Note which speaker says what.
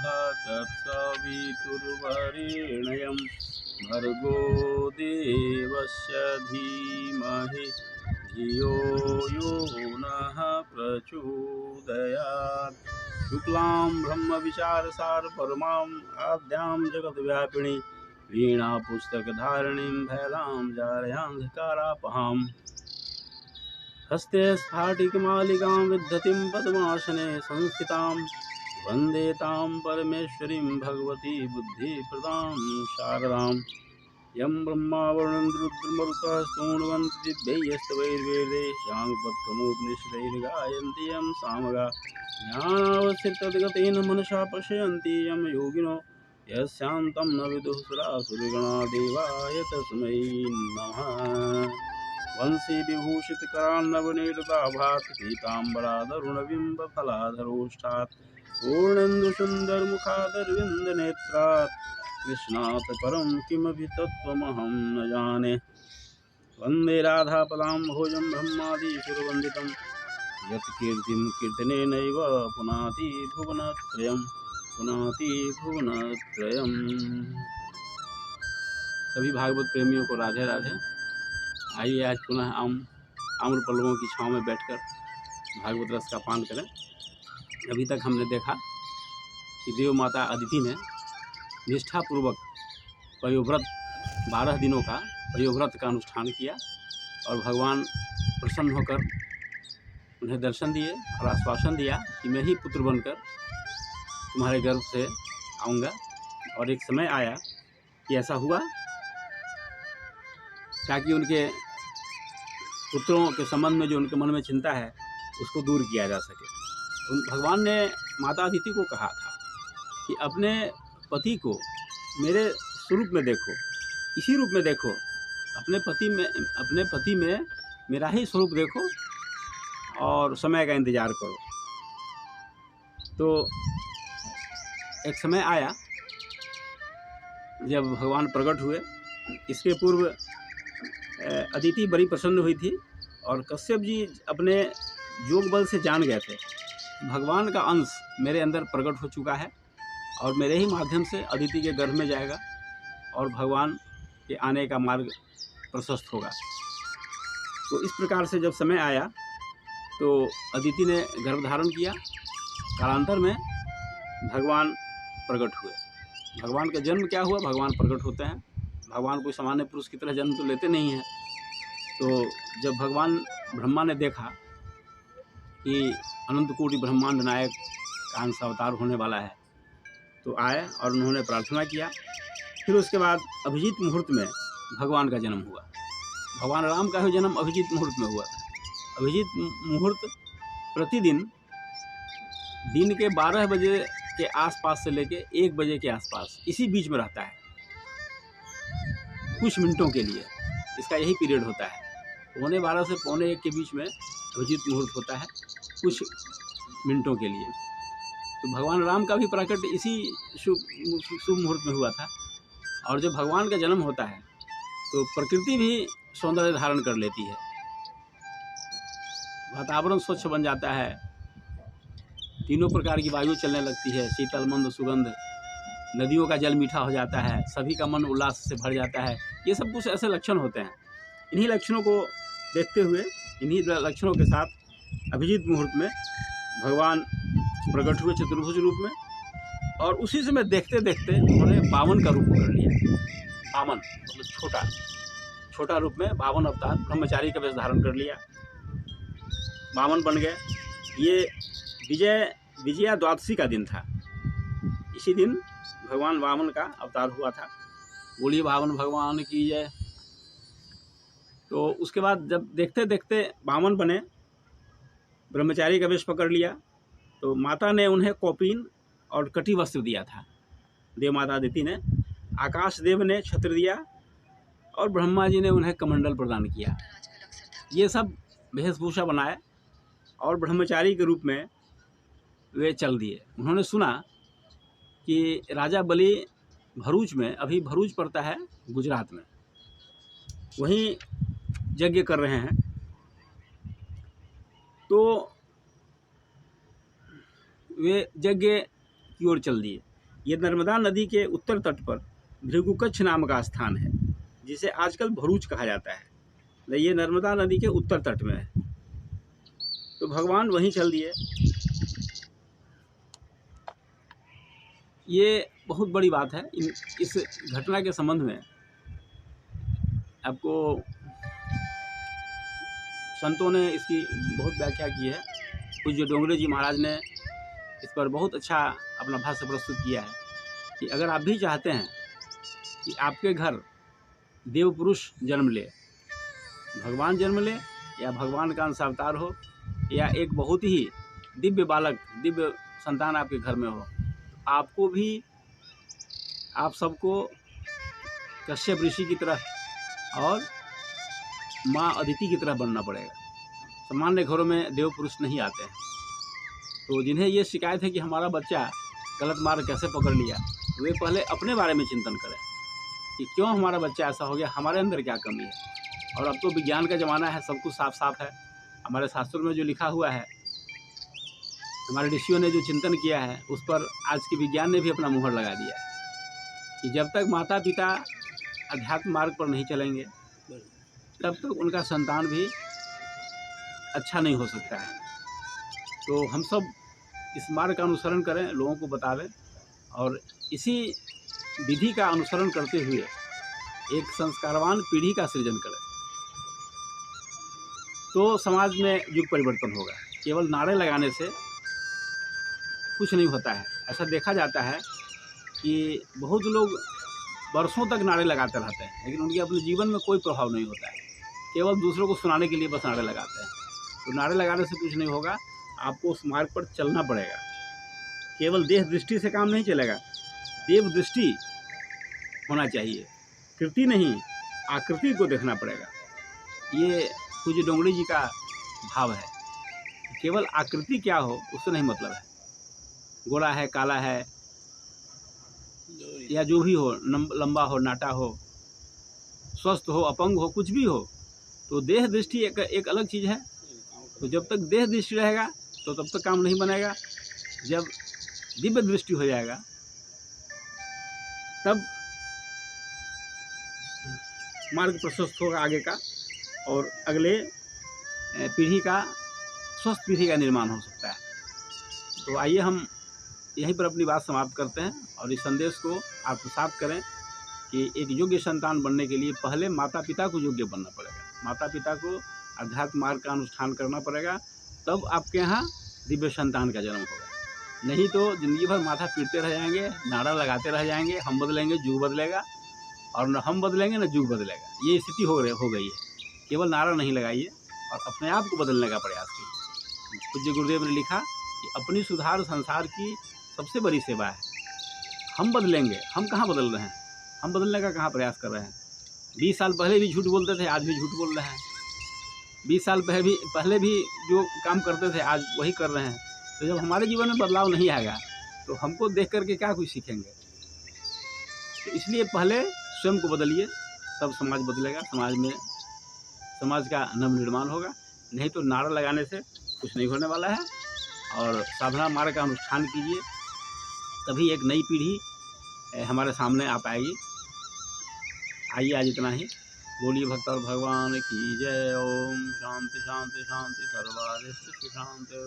Speaker 1: तत्सवितुर्वरेण्यं भर्गो देवस्य धीमहि धियो यो नः प्रचोदयात्। शुक्लां ब्रह्मविचारसार परमां आद्यां जगद्व्यापिनी वीणा पुस्तकधारिणीं भैलां जारयान्धकारापहाम्। हस्ते स्फाटिकमालिकां विद्धतिं पद्मासने संस्थितां वन्दे तां परमेश्वरीं भगवती बुद्धिप्रदां शारदाम्। यं ब्रह्मा वरुणेन्द्ररुद्रमरुतः स्तूनुवन्ति दिव्यैस्तवैर्वेदैः शाङ्गपत्रमुपनिषदैर्गायन्ति यं सामगा ज्ञानावस्थितगतेन मनसा पश्यन्ति यं योगिनो यस्यान्तं न विदुः सुरासुरगणा देवाय तस्मै नमः। वंशी विभूषितकरान्नवनीलदाभात् पीताम्बरादरुणबिम्बफलाधरोष्ठात् पूर्णेन्दुसुन्दरमुखादरविन्दनेत्रात् कृष्णात् परं किमपि तत्त्वमहं न जाने। वन्दे राधापदाम्भोजं ब्रह्मादिसुरवन्दितं यत्कीर्तिं कीर्तनेनैव पुनाति भुवनत्रयम्। सभी भागवत प्रेमियों को राधे राधे। आइए आज पुनः आम्र पल्लवों की छाँव में बैठकर भागवत रस का पान करें। अभी तक हमने देखा कि देव माता अदिति ने निष्ठापूर्वक पयोव्रत 12 दिनों का पयोव्रत का अनुष्ठान किया और भगवान प्रसन्न होकर उन्हें दर्शन दिए और आश्वासन दिया कि मैं ही पुत्र बनकर तुम्हारे गर्भ से आऊँगा। और एक समय आया कि ऐसा हुआ ताकि उनके पुत्रों के संबंध में जो उनके मन में चिंता है उसको दूर किया जा सके। भगवान ने माता अदिति को कहा था कि अपने पति को मेरे स्वरूप में देखो, इसी रूप में देखो, अपने पति में मेरा ही स्वरूप देखो और समय का इंतज़ार करो। तो एक समय आया जब भगवान प्रकट हुए। इसके पूर्व अदिति बड़ी प्रसन्न हुई थी और कश्यप जी अपने योग बल से जान गए थे भगवान का अंश मेरे अंदर प्रकट हो चुका है और मेरे ही माध्यम से अदिति के गर्भ में जाएगा और भगवान के आने का मार्ग प्रशस्त होगा। तो इस प्रकार से जब समय आया तो अदिति ने गर्भ धारण किया। कालांतर में भगवान प्रकट हुए। भगवान का जन्म क्या हुआ? भगवान प्रकट होते हैं। भगवान कोई सामान्य पुरुष की तरह जन्म तो लेते नहीं हैं। तो जब भगवान ब्रह्मा ने देखा कि अनंत कोटि ब्रह्मांड नायक का अंश अवतार होने वाला है तो आए और उन्होंने प्रार्थना किया। फिर उसके बाद अभिजीत मुहूर्त में भगवान का जन्म हुआ। भगवान राम का भी जन्म अभिजीत मुहूर्त में हुआ था। अभिजीत मुहूर्त प्रतिदिन दिन के 12 बजे के आसपास से लेके 1 बजे के आसपास इसी बीच में रहता है, कुछ मिनटों के लिए। इसका यही पीरियड होता है। 12:15 से 1:45 के बीच में अभिजीत मुहूर्त होता है, कुछ मिनटों के लिए। तो भगवान राम का भी प्रकट इसी शुभ मुहूर्त में हुआ था। और जब भगवान का जन्म होता है तो प्रकृति भी सौंदर्य धारण कर लेती है, वातावरण स्वच्छ बन जाता है, तीनों प्रकार की वायु चलने लगती है, शीतल मंद सुगंध, नदियों का जल मीठा हो जाता है, सभी का मन उल्लास से भर जाता है। ये सब कुछ ऐसे लक्षण होते हैं। इन्हीं लक्षणों को देखते हुए, इन्हीं लक्षणों के साथ अभिजीत मुहूर्त में भगवान प्रकट हुए चतुर्भुज रूप में। और उसी समय देखते देखते उन्होंने 52 का रूप पकड़ लिया। 52 मतलब छोटा रूप में 52 अवतार ब्रह्मचारी का वेश धारण कर लिया, 52 बन गए। ये विजया द्वादशी का दिन था। इसी दिन भगवान वामन का अवतार हुआ था। बोलिए वामन भगवान की जय। तो उसके बाद जब देखते देखते 52 बने, ब्रह्मचारी का वेश पकड़ लिया, तो माता ने उन्हें कौपीन और कटी वस्त्र दिया था। देव माता अदिति ने, आकाश देव ने छत्र दिया और ब्रह्मा जी ने उन्हें कमंडल प्रदान किया। ये सब वेशभूषा बनाए और ब्रह्मचारी के रूप में वे चल दिए। उन्होंने सुना कि राजा बलि भरूच में, अभी भरूच पड़ता है गुजरात में, वहीं यज्ञ कर रहे हैं। तो वे यज्ञ की ओर चल दिए। ये नर्मदा नदी के उत्तर तट पर भृगुकच्छ नाम का स्थान है, जिसे आजकल भरूच कहा जाता है। ये नर्मदा नदी के उत्तर तट में है, तो भगवान वहीं चल दिए। ये बहुत बड़ी बात है। इस घटना के संबंध में आपको संतों ने इसकी बहुत व्याख्या की है। पूज्य डोंगरे जी महाराज ने इस पर बहुत अच्छा अपना भाष्य प्रस्तुत किया है कि अगर आप भी चाहते हैं कि आपके घर देव पुरुष जन्म ले, भगवान जन्म ले, या भगवान का अंश अवतार हो, या एक बहुत ही दिव्य बालक, दिव्य संतान आपके घर में हो, आपको भी, आप सबको कश्यप ऋषि की तरह और माँ अदिति की तरह बनना पड़ेगा। सामान्य घरों में देव पुरुष नहीं आते हैं। तो जिन्हें ये शिकायत है कि हमारा बच्चा गलत मार्ग कैसे पकड़ लिया, वे पहले अपने बारे में चिंतन करें कि क्यों हमारा बच्चा ऐसा हो गया, हमारे अंदर क्या कमी है। और अब तो विज्ञान का ज़माना है, सब कुछ साफ साफ है। हमारे शास्त्रों में जो लिखा हुआ है, हमारे ऋषियों ने जो चिंतन किया है, उस पर आज के विज्ञान ने भी अपना मुहर लगा दिया है कि जब तक माता पिता अध्यात्म मार्ग पर नहीं चलेंगे, तब तक उनका संतान भी अच्छा नहीं हो सकता है। तो हम सब इस मार्ग का अनुसरण करें, लोगों को बतावें, और इसी विधि का अनुसरण करते हुए एक संस्कारवान पीढ़ी का सृजन करें, तो समाज में युग परिवर्तन होगा। केवल नारे लगाने से कुछ नहीं होता है। ऐसा देखा जाता है कि बहुत लोग वर्षों तक नारे लगाते रहते हैं, लेकिन उनके अपने जीवन में कोई प्रभाव नहीं होता है। केवल दूसरों को सुनाने के लिए बस नारे लगाते हैं। तो नारे लगाने से कुछ नहीं होगा, आपको उस मार्ग पर चलना पड़ेगा। केवल देह दृष्टि से काम नहीं चलेगा, देव दृष्टि होना चाहिए। कृति नहीं, आकृति को देखना पड़ेगा। ये पूज्य डोंगरी जी का भाव है। केवल आकृति क्या हो उससे नहीं मतलब है, गोरा है, काला है, या जो भी हो, लंबा हो, नाटा हो, स्वस्थ हो, अपंग हो, कुछ भी हो, तो देह दृष्टि एक अलग चीज़ है। तो जब तक देह दृष्टि रहेगा तो तब तक काम नहीं बनेगा। जब दिव्य दृष्टि हो जाएगा, तब मार्ग प्रशस्त होगा आगे का, और अगले पीढ़ी का, स्वस्थ पीढ़ी का निर्माण हो सकता है। तो आइए हम यहीं पर अपनी बात समाप्त करते हैं, और इस संदेश को आत्मसात करें कि एक योग्य संतान बनने के लिए पहले माता पिता को योग्य बनना पड़ेगा। माता पिता को अध्यात्म मार्ग का अनुष्ठान करना पड़ेगा, तब आपके यहाँ दिव्य संतान का जन्म होगा। नहीं तो ज़िंदगी भर माथा पीटते रह जाएंगे, नारा लगाते रह जाएंगे, हम बदलेंगे युग बदलेगा, और न हम बदलेंगे न युग बदलेगा। ये स्थिति हो गई है। केवल नारा नहीं लगाइए और अपने आप को बदलने का प्रयास कीजिए। पूज्य गुरुदेव ने लिखा कि अपनी सुधार संसार की सबसे बड़ी सेवा है। हम बदलेंगे, हम कहाँ बदल रहे हैं, हम बदलने का कहाँ प्रयास कर रहे हैं। 20 साल पहले भी झूठ बोलते थे, आज भी झूठ बोल रहे हैं। 20 साल पहले भी जो काम करते थे, आज वही कर रहे हैं। तो जब हमारे जीवन में बदलाव नहीं आएगा, तो हमको देख करके क्या कुछ सीखेंगे। तो इसलिए पहले स्वयं को बदलिए, तब समाज बदलेगा, समाज का नवनिर्माण होगा। नहीं तो नारा लगाने से कुछ नहीं होने वाला है। और साधना मार्ग का अनुष्ठान कीजिए, तभी एक नई पीढ़ी हमारे सामने आ पाएगी। आइए आज इतना ही। बोलिए भक्त भगवान की जय। ओम शांति शांति शांति, सर्वारिष्ट शांति।